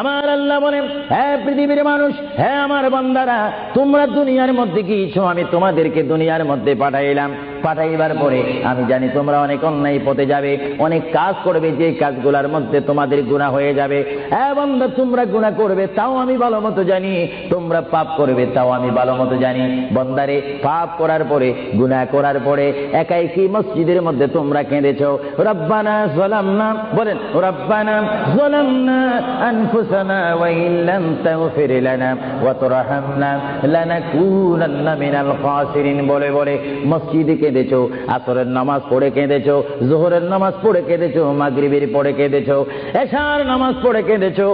আমার আল্লাহ বলেন, হ্যাঁ পৃথিবীর মানুষ, হ্যাঁ আমার বান্দারা, তোমরা দুনিয়ার মধ্যে গিয়েছো, আমি তোমাদেরকে দুনিয়ার মধ্যে পাঠাইলাম। পাঠাইবার পরে আমি জানি তোমরা অনেক অন্যায় পথে যাবে, অনেক কাজ করবে, যে কাজগুলোর মধ্যে তোমাদের গুনাহ হয়ে যাবে। হ্যাঁ বান্দা, তোমরা গুনাহ করবে তাও আমি ভালো মতো জানি, তোমরা পাপ করবে তাও আমি ভালো মতো জানি। বান্দারে, পাপ করার পরে, গুনাহ করার পরে একাই কি মসজিদের মধ্যে তোমরা কেঁদেছো, রব্বানা যালামনা, বলেন রব্বানা যালামনা আনফুসানা ওয়া ইল্লাম তাগফির লানা ওয়া তারহামনা লানাকুনান্না মিনাল খাসিরিন বলে বলে মসজিদে কেঁদেছো, আসরের নামাজ পড়ে কেঁদেছো, যোহরের নামাজ পড়ে কেঁদেছো, মাগরিবের পড়ে কেঁদেছো, এশার নামাজ পড়ে কেঁদেছো।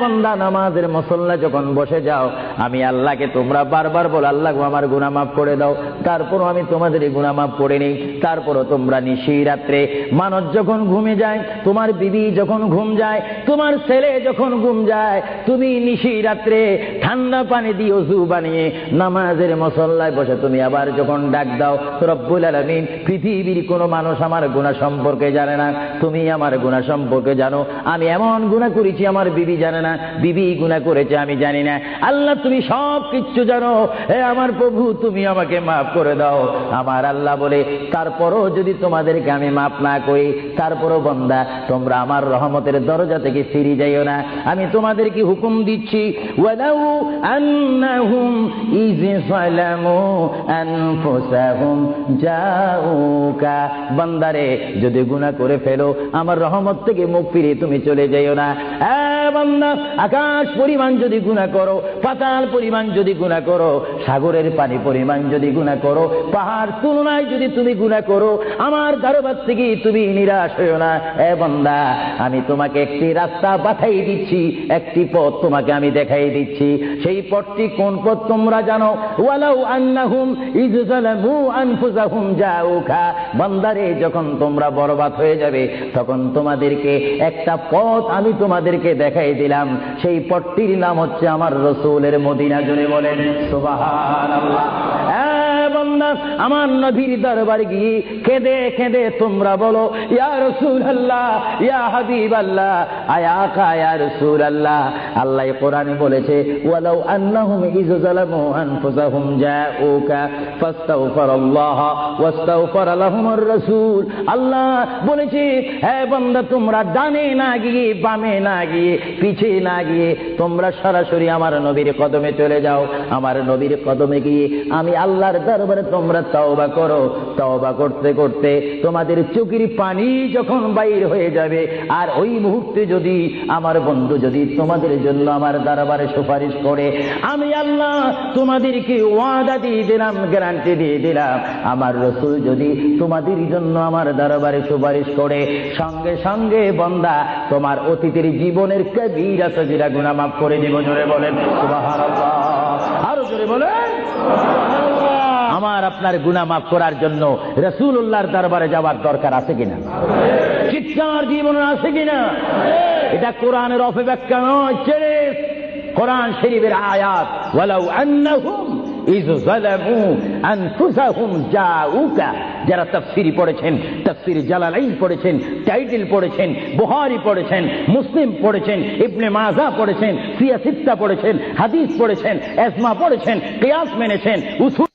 বান্দা, নামাজের মুসল্লা যখন বসে যাও, আমি আল্লাহকে তোমরা বারবার বলো, আল্লাহ আমার গুনাহ মাফ করে দাও। তারপরও আমি তোমাদের গুনাহ মাফ করে নেই। তারপরও তোমরা নিশি রাত্রে, মানুষ যখন ঘুমে যায়, তোমার বিবি যখন ঘুম যায়, তোমার ছেলে যখন ঘুম যায়, তুমি নিশি রাত্রে ঠান্ডা পানি দিয়ে ওযু বানিয়ে নামাজের মুসল্লায় বসে তুমি আবার যখন ডাক দাও, রব্বুল আলামিন, পৃথিবীর কোনো মানুষ আমার গুনাহ সম্পর্কে জানে না, তুমি আমার গুনাহ সম্পর্কে জানো। আমি এমন গুনাহ করেছি আমার বিবি জানে না, বিবি গুনাহ করেছে আমি জানি না। আল্লাহ, তুমি সব কিচ্ছু জানো। হে আমার প্রভু, তুমি আমাকে মাফ করে দাও। আমার আল্লাহ বলে, তারপরও যদি তোমাদেরকে আমি মাফ না করি, তারপরও বান্দা, তোমরা আমার রহমতের দরজা থেকে ফিরে যাইও না। আমি তোমাদেরকে হুকুম দিচ্ছি, ওয়ালাউ আন্নাহুম ইয যালামু আনফুসাহুম জাউকা, বান্দারে, যদি গুনাহ করে ফেলো, আমার রহমত থেকে মুখ ফিরে তুমি চলে যাইও না। বান্দা, আকাশ পরিমাণ যদি গুনাহ করো, পাতাল পরিমাণ যদি গুনাহ করো, সাগরের পানি পরিমাণ যদি গুনাহ করো, পাহাড় তুলনায় যদি তুমি গুনাহ করো, আমার দরবার থেকে তুমি নিরাশ হইও না। বান্দা, আমি তোমাকে একটি রাস্তা পাঠাই দিচ্ছি, একটি পথ তোমাকে আমি দেখাই দিচ্ছি। সেই পথটি কোন পথ তোমরা জানো? ওয়ালাউ আন্নাহুম ইয যালামু আনফুসাহুম জাউকা, বান্দারে, যখন তোমরা বরবাদ হয়ে যাবে, তখন তোমাদেরকে একটা পথ আমি তোমাদেরকে দেখাই দিলাম। সেই পথটির নাম হচ্ছে আমার রাসূলের মদিনা। জোরে বলেন সুবহানাল্লাহ। বান্দা, আমার নবীর দরবারে গিয়ে কেঁদে কেঁদে তোমরা বলো, ইয়া রাসূলুল্লাহ, ইয়া হাবিবাল্লাহ, আয়া আকা, ইয়া রাসূলুল্লাহ। আল্লাহ কোরআনে বলেছে, ওয়ালাউ আন্নাহুম ইয যালামু আনফুসাহুম জাউকা ফাস্তাগফিরুল্লাহ ওয়াস্তাগফার লাহুমুর রাসূল। আল্লাহ বলেছে, হে বান্দা, তোমরা ডানে না গিয়ে, বামে না গিয়ে, পিছে না গিয়ে, তোমরা সরাসরি আমার নবীর কদমে চলে যাও। আমার নবীর কদমে গিয়ে আমি আল্লাহর দরবারে তোমরা তওবা করো। তওবা করতে করতে তোমাদের চোখের পানি যখন বাইর হয়ে যাবে, আর ওই মুহূর্তে যদি আমার বন্ধু যদি তোমাদের জন্য আমার দরবারে সুপারিশ করে, আমি আল্লাহ তোমাদেরকে ওয়াদা দিয়ে দিলাম, গ্যারান্টি দিয়ে দিলাম, আমার রাসূল যদি তোমাদের জন্য আমার দরবারে সুপারিশ করে, সঙ্গে সঙ্গে বান্দা, তোমার অতীতের জীবনের কবিরা সগীরা গুনাহ মাফ করে দিব। জোরে বলেন সুবহানাল্লাহ। আরো জোরে বলেন সুবহানাল্লাহ। আমার আপনার গুনাহ মাফ করার জন্য রাসূলুল্লাহর দরবারে যাওয়ার দরকার আছে কিনা? চিৎকার জীবন আছে কিনা? এটা কোরআনের অপব্যাখ্যা নয়, ছেড়ে কোরআন শরীফের আয়াত। ওয়ালাউ আন্নাহুম ইয যালামু আনফুসাহুম জাউকা, যারা তাফসীর পড়েছেন, তাফসীর জালালাইন পড়েছেন, টাইটেল পড়েছেন, বুখারী পড়েছেন, মুসলিম পড়েছেন, ইবনে মাজাহ পড়েছেন, সিয়াসিত্তা পড়েছেন, হাদিস পড়েছেন, ইজমা পড়েছেন, কিয়াস মেনেছেন, উসুল